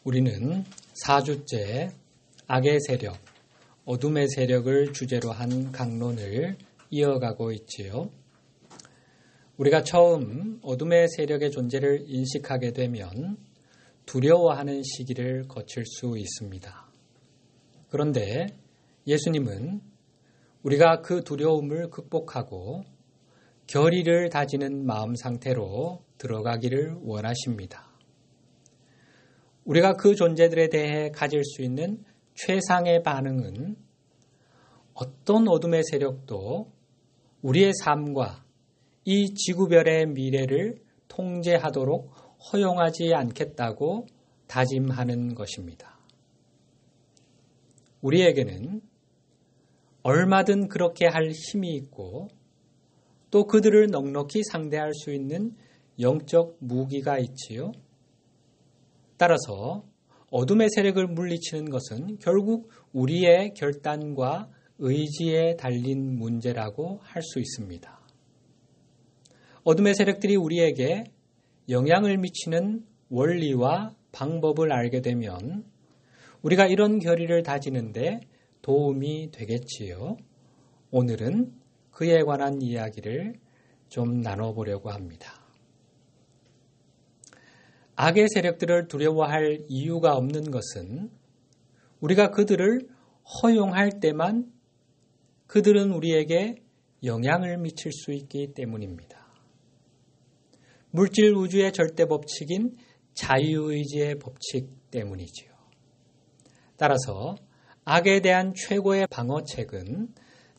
우리는 4주째 악의 세력, 어둠의 세력을 주제로 한 강론을 이어가고 있지요. 우리가 처음 어둠의 세력의 존재를 인식하게 되면 두려워하는 시기를 거칠 수 있습니다. 그런데 예수님은 우리가 그 두려움을 극복하고 결의를 다지는 마음 상태로 들어가기를 원하십니다. 우리가 그 존재들에 대해 가질 수 있는 최상의 반응은 어떤 어둠의 세력도 우리의 삶과 이 지구별의 미래를 통제하도록 허용하지 않겠다고 다짐하는 것입니다. 우리에게는 얼마든 그렇게 할 힘이 있고 또 그들을 넉넉히 상대할 수 있는 영적 무기가 있지요. 따라서 어둠의 세력을 물리치는 것은 결국 우리의 결단과 의지에 달린 문제라고 할 수 있습니다. 어둠의 세력들이 우리에게 영향을 미치는 원리와 방법을 알게 되면 우리가 이런 결의를 다지는데 도움이 되겠지요. 오늘은 그에 관한 이야기를 좀 나눠보려고 합니다. 악의 세력들을 두려워할 이유가 없는 것은 우리가 그들을 허용할 때만 그들은 우리에게 영향을 미칠 수 있기 때문입니다. 물질 우주의 절대 법칙인 자유의지의 법칙 때문이지요. 따라서 악에 대한 최고의 방어책은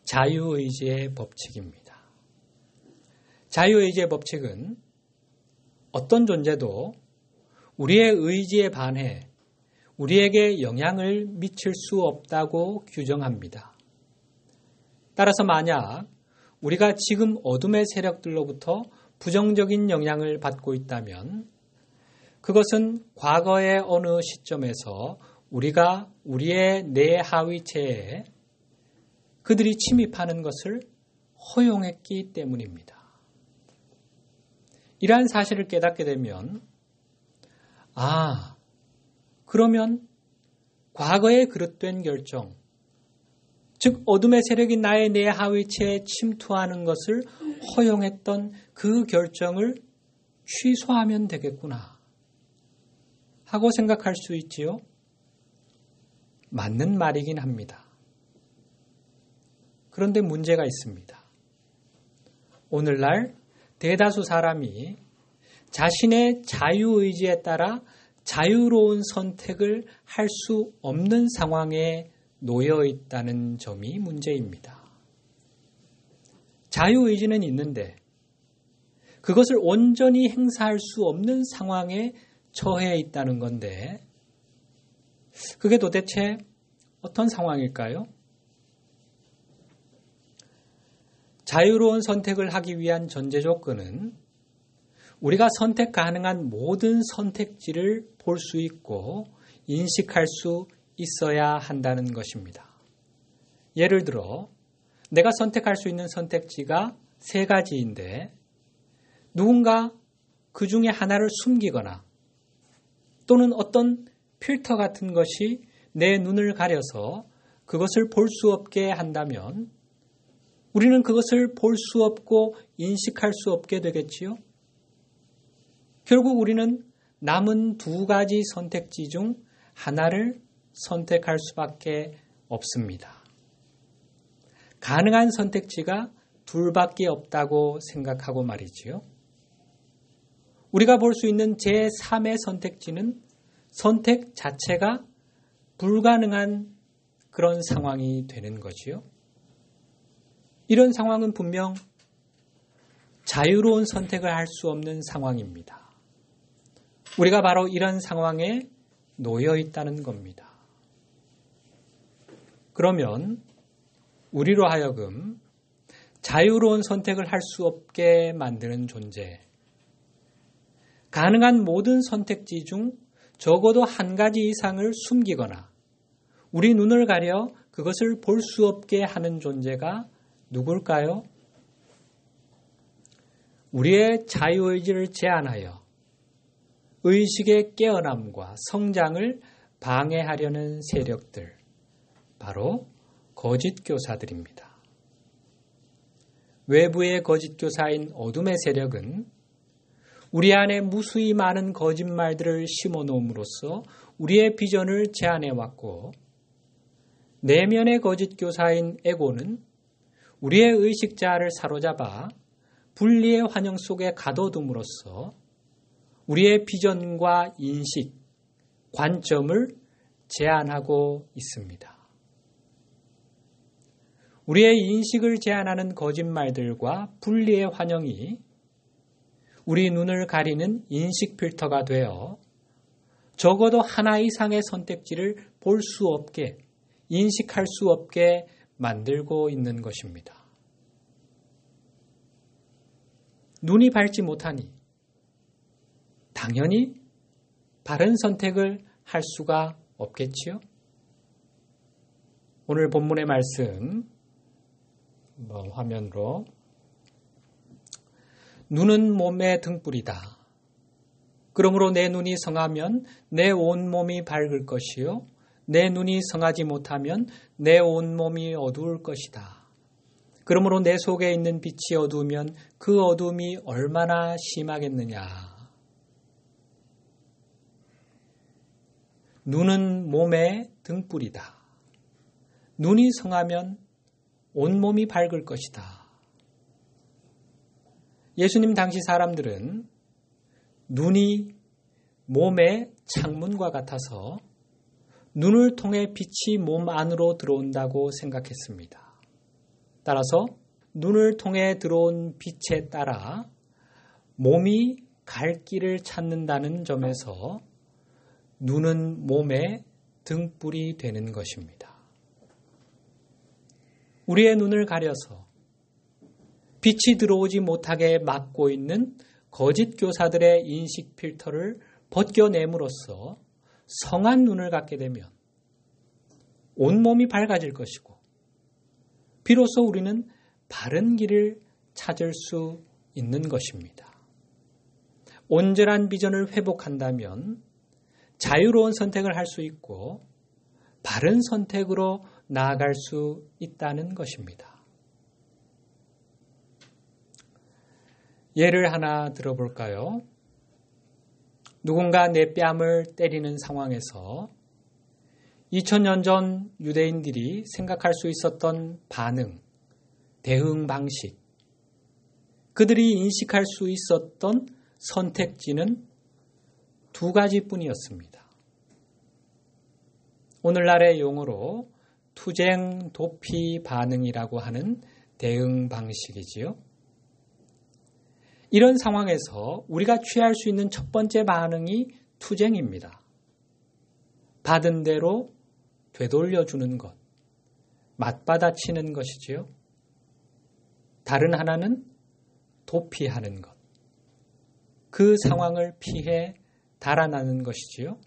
자유의지의 법칙입니다. 자유의지의 법칙은 어떤 존재도 우리의 의지에 반해 우리에게 영향을 미칠 수 없다고 규정합니다. 따라서 만약 우리가 지금 어둠의 세력들로부터 부정적인 영향을 받고 있다면 그것은 과거의 어느 시점에서 우리가 우리의 내하위체에 그들이 침입하는 것을 허용했기 때문입니다. 이러한 사실을 깨닫게 되면 그러면 과거에 그릇된 결정, 즉 어둠의 세력이 나의 내하위체에 침투하는 것을 허용했던 그 결정을 취소하면 되겠구나 하고 생각할 수 있지요. 맞는 말이긴 합니다. 그런데 문제가 있습니다. 오늘날 대다수 사람이 자신의 자유의지에 따라 자유로운 선택을 할 수 없는 상황에 놓여 있다는 점이 문제입니다. 자유의지는 있는데 그것을 온전히 행사할 수 없는 상황에 처해 있다는 건데 그게 도대체 어떤 상황일까요? 자유로운 선택을 하기 위한 전제 조건은 우리가 선택 가능한 모든 선택지를 볼 수 있고 인식할 수 있어야 한다는 것입니다. 예를 들어 내가 선택할 수 있는 선택지가 3가지인데 누군가 그 중에 하나를 숨기거나 또는 어떤 필터 같은 것이 내 눈을 가려서 그것을 볼 수 없게 한다면 우리는 그것을 볼 수 없고 인식할 수 없게 되겠지요. 결국 우리는 남은 2가지 선택지 중 하나를 선택할 수밖에 없습니다. 가능한 선택지가 2밖에 없다고 생각하고 말이지요. 우리가 볼 수 있는 제3의 선택지는 선택 자체가 불가능한 그런 상황이 되는 거지요. 이런 상황은 분명 자유로운 선택을 할 수 없는 상황입니다. 우리가 바로 이런 상황에 놓여 있다는 겁니다. 그러면 우리로 하여금 자유로운 선택을 할 수 없게 만드는 존재, 가능한 모든 선택지 중 적어도 1가지 이상을 숨기거나 우리 눈을 가려 그것을 볼 수 없게 하는 존재가 누굴까요? 우리의 자유의지를 제한하여 의식의 깨어남과 성장을 방해하려는 세력들, 바로 거짓 교사들입니다. 외부의 거짓 교사인 어둠의 세력은 우리 안에 무수히 많은 거짓말들을 심어놓음으로써 우리의 비전을 제한해왔고, 내면의 거짓 교사인 에고는 우리의 의식자를 사로잡아 분리의 환영 속에 가둬둠으로써 우리의 비전과 인식, 관점을 제한하고 있습니다. 우리의 인식을 제한하는 거짓말들과 분리의 환영이 우리 눈을 가리는 인식 필터가 되어 적어도 하나 이상의 선택지를 볼 수 없게, 인식할 수 없게 만들고 있는 것입니다. 눈이 밝지 못하니 당연히 바른 선택을 할 수가 없겠지요? 오늘 본문의 말씀 화면으로, 눈은 몸의 등불이다. 그러므로 내 눈이 성하면 내 온몸이 밝을 것이요, 내 눈이 성하지 못하면 내 온몸이 어두울 것이다. 그러므로 내 속에 있는 빛이 어두우면 그 어두움이 얼마나 심하겠느냐. 눈은 몸의 등불이다. 눈이 성하면 온몸이 밝을 것이다. 예수님 당시 사람들은 눈이 몸의 창문과 같아서 눈을 통해 빛이 몸 안으로 들어온다고 생각했습니다. 따라서 눈을 통해 들어온 빛에 따라 몸이 갈 길을 찾는다는 점에서 눈은 몸의 등불이 되는 것입니다. 우리의 눈을 가려서 빛이 들어오지 못하게 막고 있는 거짓 교사들의 인식 필터를 벗겨냄으로써 성한 눈을 갖게 되면 온몸이 밝아질 것이고, 비로소 우리는 바른 길을 찾을 수 있는 것입니다. 온전한 비전을 회복한다면 자유로운 선택을 할 수 있고 바른 선택으로 나아갈 수 있다는 것입니다. 예를 하나 들어볼까요? 누군가 내 뺨을 때리는 상황에서 2000년 전 유대인들이 생각할 수 있었던 반응, 대응 방식, 그들이 인식할 수 있었던 선택지는 두 가지뿐이었습니다. 오늘날의 용어로 투쟁 도피 반응이라고 하는 대응 방식이지요. 이런 상황에서 우리가 취할 수 있는 첫 번째 반응이 투쟁입니다. 받은 대로 되돌려주는 것, 맞받아치는 것이지요. 다른 하나는 도피하는 것, 그 상황을 피해 달아나는 것이지요.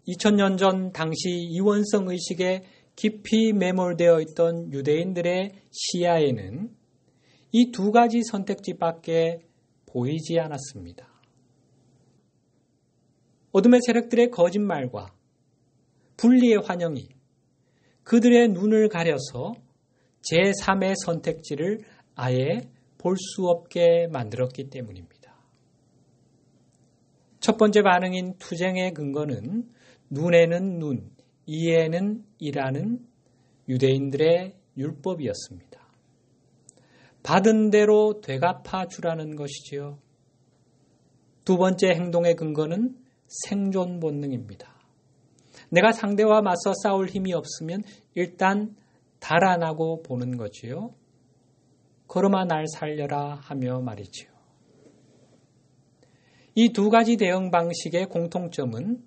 2000년 전 당시 이원성 의식에 깊이 매몰되어 있던 유대인들의 시야에는 이 두 가지 선택지밖에 보이지 않았습니다. 어둠의 세력들의 거짓말과 분리의 환영이 그들의 눈을 가려서 제3의 선택지를 아예 볼 수 없게 만들었기 때문입니다. 첫 번째 반응인 투쟁의 근거는 눈에는 눈, 이에는 이라는 유대인들의 율법이었습니다. 받은 대로 되갚아 주라는 것이지요. 두 번째 행동의 근거는 생존 본능입니다. 내가 상대와 맞서 싸울 힘이 없으면 일단 달아나고 보는 거지요. 걸음아 날 살려라 하며 말이지요. 이 두 가지 대응 방식의 공통점은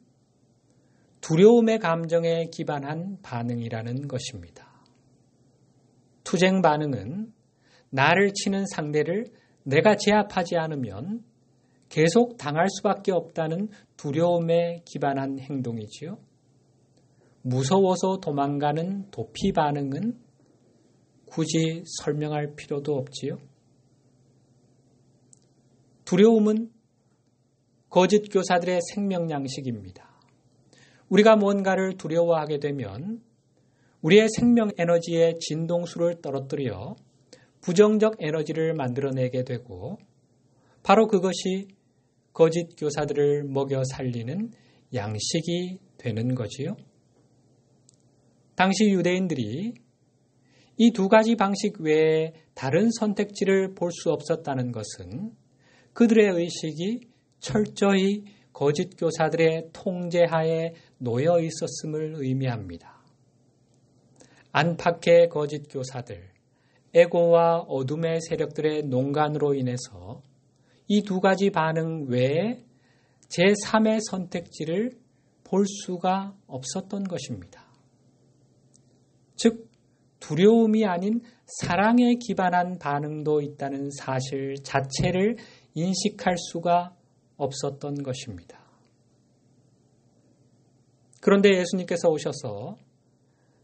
두려움의 감정에 기반한 반응이라는 것입니다. 투쟁 반응은 나를 치는 상대를 내가 제압하지 않으면 계속 당할 수밖에 없다는 두려움에 기반한 행동이지요. 무서워서 도망가는 도피 반응은 굳이 설명할 필요도 없지요. 두려움은 거짓 교사들의 생명 양식입니다. 우리가 뭔가를 두려워하게 되면 우리의 생명 에너지의 진동수를 떨어뜨려 부정적 에너지를 만들어내게 되고 바로 그것이 거짓 교사들을 먹여 살리는 양식이 되는 거지요. 당시 유대인들이 이 두 가지 방식 외에 다른 선택지를 볼 수 없었다는 것은 그들의 의식이 철저히 거짓 교사들의 통제하에 놓여 있었음을 의미합니다. 안팎의 거짓 교사들, 에고와 어둠의 세력들의 농간으로 인해서 이 두 가지 반응 외에 제3의 선택지를 볼 수가 없었던 것입니다. 즉, 두려움이 아닌 사랑에 기반한 반응도 있다는 사실 자체를 인식할 수가 없었던 것입니다. 그런데 예수님께서 오셔서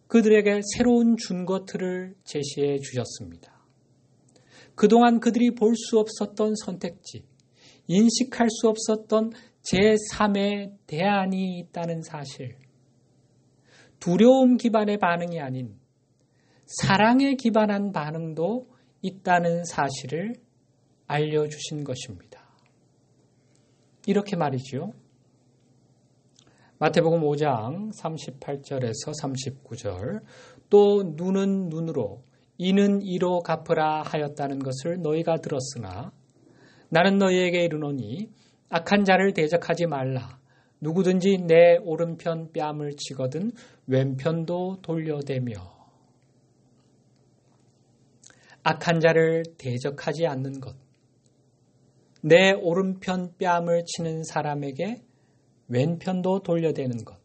그들에게 새로운 준거틀을 제시해 주셨습니다. 그동안 그들이 볼 수 없었던 선택지, 인식할 수 없었던 제3의 대안이 있다는 사실, 두려움 기반의 반응이 아닌 사랑에 기반한 반응도 있다는 사실을 알려주신 것입니다. 이렇게 말이죠. 마태복음 5장 38절에서 39절 또 눈은 눈으로 이는 이로 갚으라 하였다는 것을 너희가 들었으나 나는 너희에게 이르노니 악한 자를 대적하지 말라. 누구든지 내 오른편 뺨을 치거든 왼편도 돌려대며. 악한 자를 대적하지 않는 것. 내 오른편 뺨을 치는 사람에게 왼편도 돌려대는 것.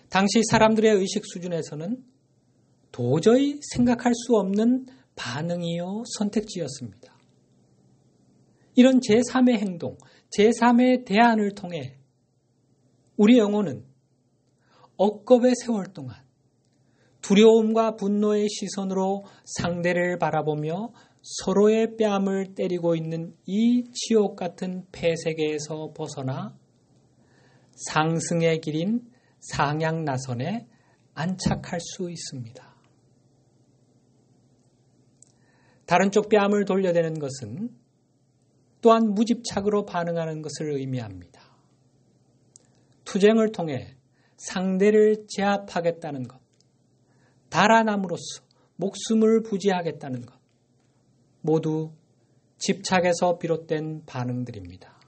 당시 사람들의 의식 수준에서는 도저히 생각할 수 없는 반응이요 선택지였습니다. 이런 제3의 행동, 제3의 대안을 통해 우리 영혼은 억겁의 세월 동안 두려움과 분노의 시선으로 상대를 바라보며 서로의 뺨을 때리고 있는 이 지옥 같은 폐세계에서 벗어나 상승의 길인 상향나선에 안착할 수 있습니다. 다른 쪽 뺨을 돌려대는 것은 또한 무집착으로 반응하는 것을 의미합니다. 투쟁을 통해 상대를 제압하겠다는 것, 달아남으로써 목숨을 부지하겠다는 것, 모두 집착에서 비롯된 반응들입니다.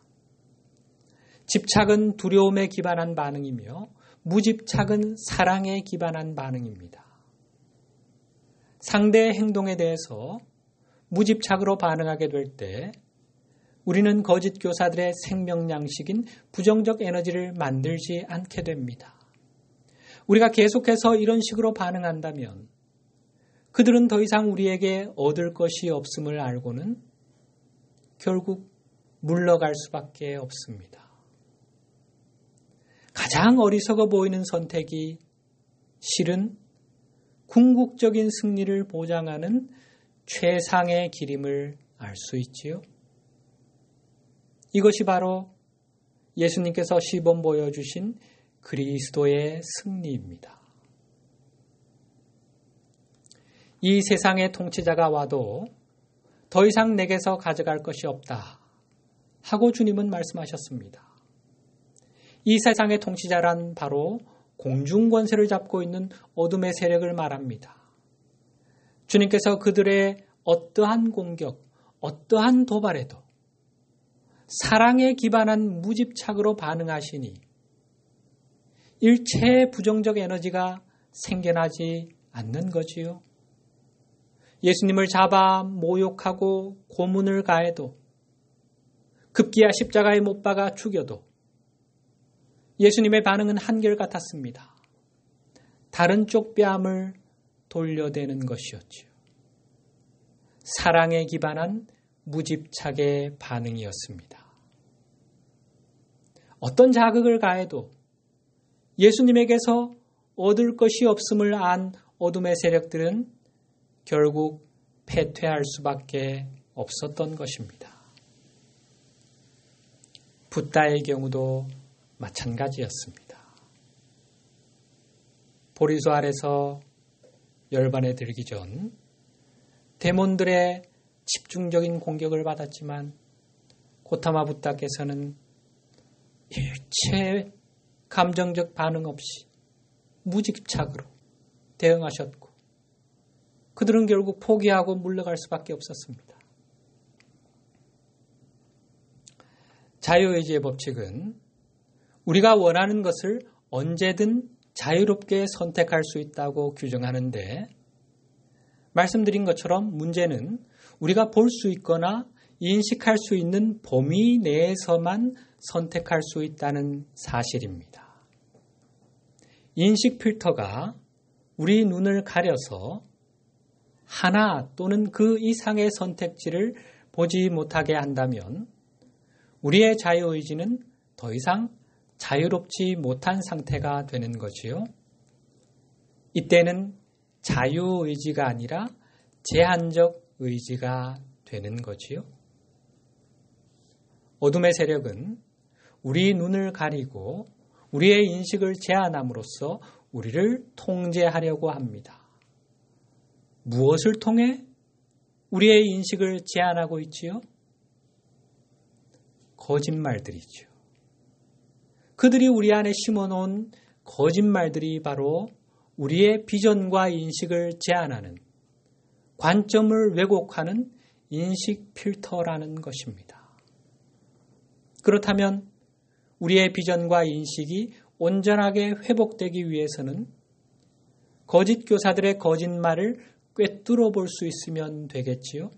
집착은 두려움에 기반한 반응이며 무집착은 사랑에 기반한 반응입니다. 상대의 행동에 대해서 무집착으로 반응하게 될 때 우리는 거짓 교사들의 생명 양식인 부정적 에너지를 만들지 않게 됩니다. 우리가 계속해서 이런 식으로 반응한다면 그들은 더 이상 우리에게 얻을 것이 없음을 알고는 결국 물러갈 수밖에 없습니다. 가장 어리석어 보이는 선택이 실은 궁극적인 승리를 보장하는 최상의 길임을 알 수 있지요. 이것이 바로 예수님께서 시범 보여주신 그리스도의 승리입니다. 이 세상의 통치자가 와도 더 이상 내게서 가져갈 것이 없다 하고 주님은 말씀하셨습니다. 이 세상의 통치자란 바로 공중권세를 잡고 있는 어둠의 세력을 말합니다. 주님께서 그들의 어떠한 공격, 어떠한 도발에도 사랑에 기반한 무집착으로 반응하시니 일체의 부정적 에너지가 생겨나지 않는 거지요. 예수님을 잡아 모욕하고 고문을 가해도 급기야 십자가에 못 박아 죽여도 예수님의 반응은 한결같았습니다. 다른 쪽 뺨을 돌려대는 것이었지요. 사랑에 기반한 무집착의 반응이었습니다. 어떤 자극을 가해도 예수님에게서 얻을 것이 없음을 안 어둠의 세력들은 결국 패퇴할 수밖에 없었던 것입니다. 붓다의 경우도 마찬가지였습니다. 보리수 아래서 열반에 들기 전 데몬들의 집중적인 공격을 받았지만 고타마 붓다께서는 일체 감정적 반응 없이 무집착으로 대응하셨고 그들은 결국 포기하고 물러갈 수밖에 없었습니다. 자유의지의 법칙은 우리가 원하는 것을 언제든 자유롭게 선택할 수 있다고 규정하는데 말씀드린 것처럼 문제는 우리가 볼 수 있거나 인식할 수 있는 범위 내에서만 선택할 수 있다는 사실입니다. 인식 필터가 우리 눈을 가려서 하나 또는 그 이상의 선택지를 보지 못하게 한다면 우리의 자유의지는 더 이상 자유롭지 못한 상태가 되는 거지요. 이때는 자유의지가 아니라 제한적 의지가 되는 거지요. 어둠의 세력은 우리 눈을 가리고 우리의 인식을 제한함으로써 우리를 통제하려고 합니다. 무엇을 통해 우리의 인식을 제한하고 있지요? 거짓말들이죠. 그들이 우리 안에 심어놓은 거짓말들이 바로 우리의 비전과 인식을 제한하는, 관점을 왜곡하는 인식 필터라는 것입니다. 그렇다면 우리의 비전과 인식이 온전하게 회복되기 위해서는 거짓 교사들의 거짓말을 꿰뚫어 볼 수 있으면 되겠지요.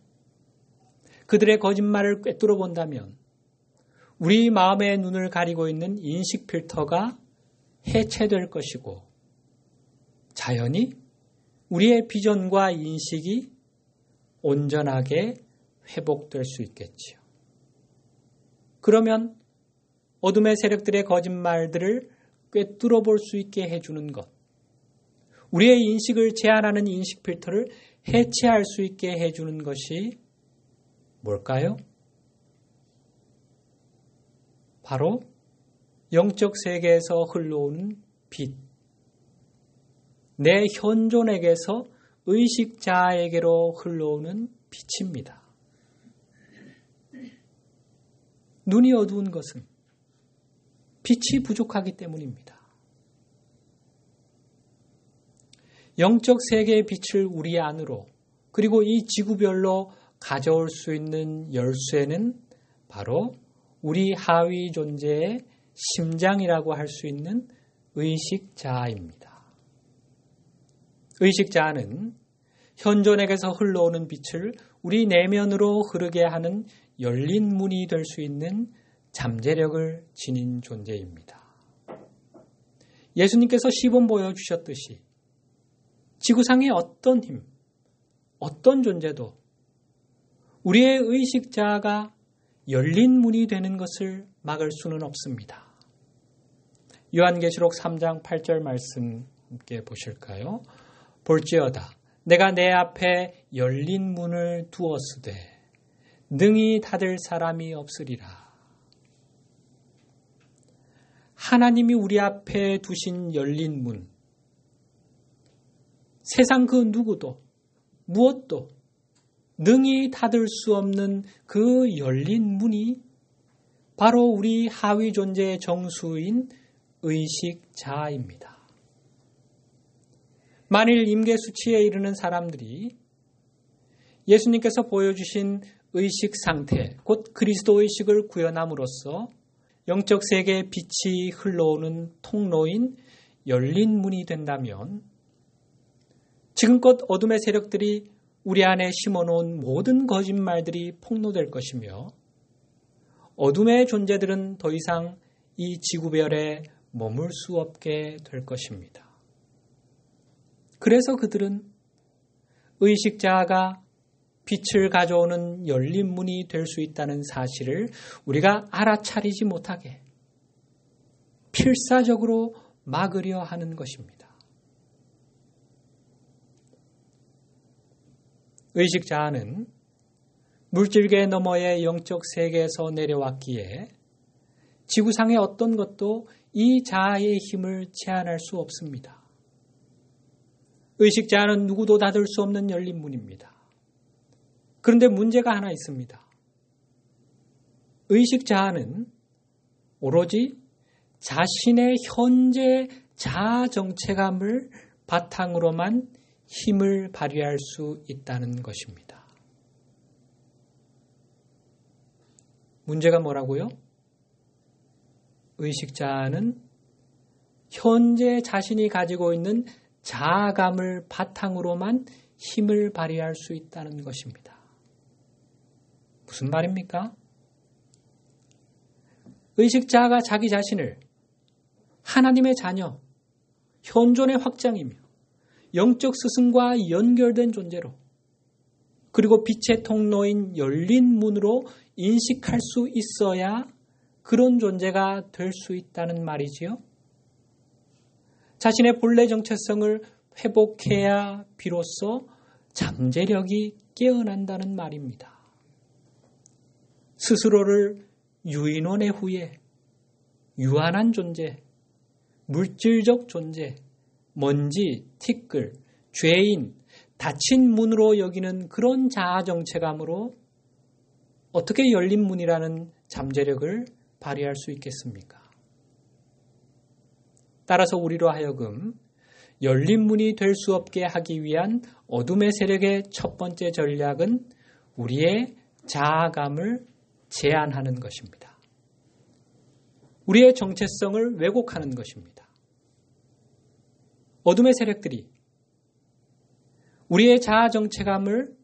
그들의 거짓말을 꿰뚫어 본다면 우리 마음의 눈을 가리고 있는 인식 필터가 해체될 것이고 자연히 우리의 비전과 인식이 온전하게 회복될 수 있겠지요. 그러면 어둠의 세력들의 거짓말들을 꿰뚫어 볼 수 있게 해주는 것, 우리의 인식을 제한하는 인식 필터를 해체할 수 있게 해주는 것이 뭘까요? 바로 영적 세계에서 흘러오는 빛, 내 현존에게서 의식자에게로 흘러오는 빛입니다. 눈이 어두운 것은 빛이 부족하기 때문입니다. 영적 세계의 빛을 우리 안으로 그리고 이 지구별로 가져올 수 있는 열쇠는 바로 우리 하위 존재의 심장이라고 할 수 있는 의식자입니다. 의식자는 현존에게서 흘러오는 빛을 우리 내면으로 흐르게 하는 열린 문이 될 수 있는 잠재력을 지닌 존재입니다. 예수님께서 시범 보여주셨듯이 지구상의 어떤 힘, 어떤 존재도 우리의 의식자가 열린 문이 되는 것을 막을 수는 없습니다. 요한계시록 3장 8절 말씀 함께 보실까요? 볼지어다 내가 내 앞에 열린 문을 두었으되 능히 닫을 사람이 없으리라. 하나님이 우리 앞에 두신 열린 문, 세상 그 누구도 무엇도 능히 닫을 수 없는 그 열린 문이 바로 우리 하위 존재의 정수인 의식자입니다. 만일 임계 수치에 이르는 사람들이 예수님께서 보여주신 의식 상태, 곧 그리스도 의식을 구현함으로써 영적 세계의 빛이 흘러오는 통로인 열린 문이 된다면 지금껏 어둠의 세력들이 우리 안에 심어놓은 모든 거짓말들이 폭로될 것이며 어둠의 존재들은 더 이상 이 지구별에 머물 수 없게 될 것입니다. 그래서 그들은 의식자가 빛을 가져오는 열린 문이 될 수 있다는 사실을 우리가 알아차리지 못하게 필사적으로 막으려 하는 것입니다. 의식자는 물질계 너머의 영적 세계에서 내려왔기에 지구상의 어떤 것도 이 자아의 힘을 제한할 수 없습니다. 의식 자아는 누구도 닫을 수 없는 열린 문입니다. 그런데 문제가 하나 있습니다. 의식 자아는 오로지 자신의 현재 자아 정체감을 바탕으로만 힘을 발휘할 수 있다는 것입니다. 문제가 뭐라고요? 의식 자아는 현재 자신이 가지고 있는 자아감을 바탕으로만 힘을 발휘할 수 있다는 것입니다. 무슨 말입니까? 의식 자아가 자기 자신을 하나님의 자녀, 현존의 확장이며 영적 스승과 연결된 존재로 그리고 빛의 통로인 열린 문으로 인식할 수 있어야 그런 존재가 될 수 있다는 말이지요. 자신의 본래 정체성을 회복해야 비로소 잠재력이 깨어난다는 말입니다. 스스로를 유인원의 후에 유한한 존재, 물질적 존재, 먼지, 티끌, 죄인, 닫힌 문으로 여기는 그런 자아 정체감으로 어떻게 열린 문이라는 잠재력을 발휘할 수 있겠습니까? 따라서 우리로 하여금 열린 문이 될 수 없게 하기 위한 어둠의 세력의 첫 번째 전략은 우리의 자아감을 제한하는 것입니다. 우리의 정체성을 왜곡하는 것입니다. 어둠의 세력들이 우리의 자아 정체감을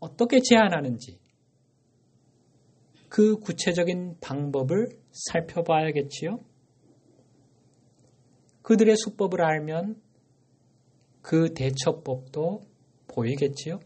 어떻게 제한하는지 그 구체적인 방법을 살펴봐야겠지요. 그들의 수법을 알면 그 대처법도 보이겠지요.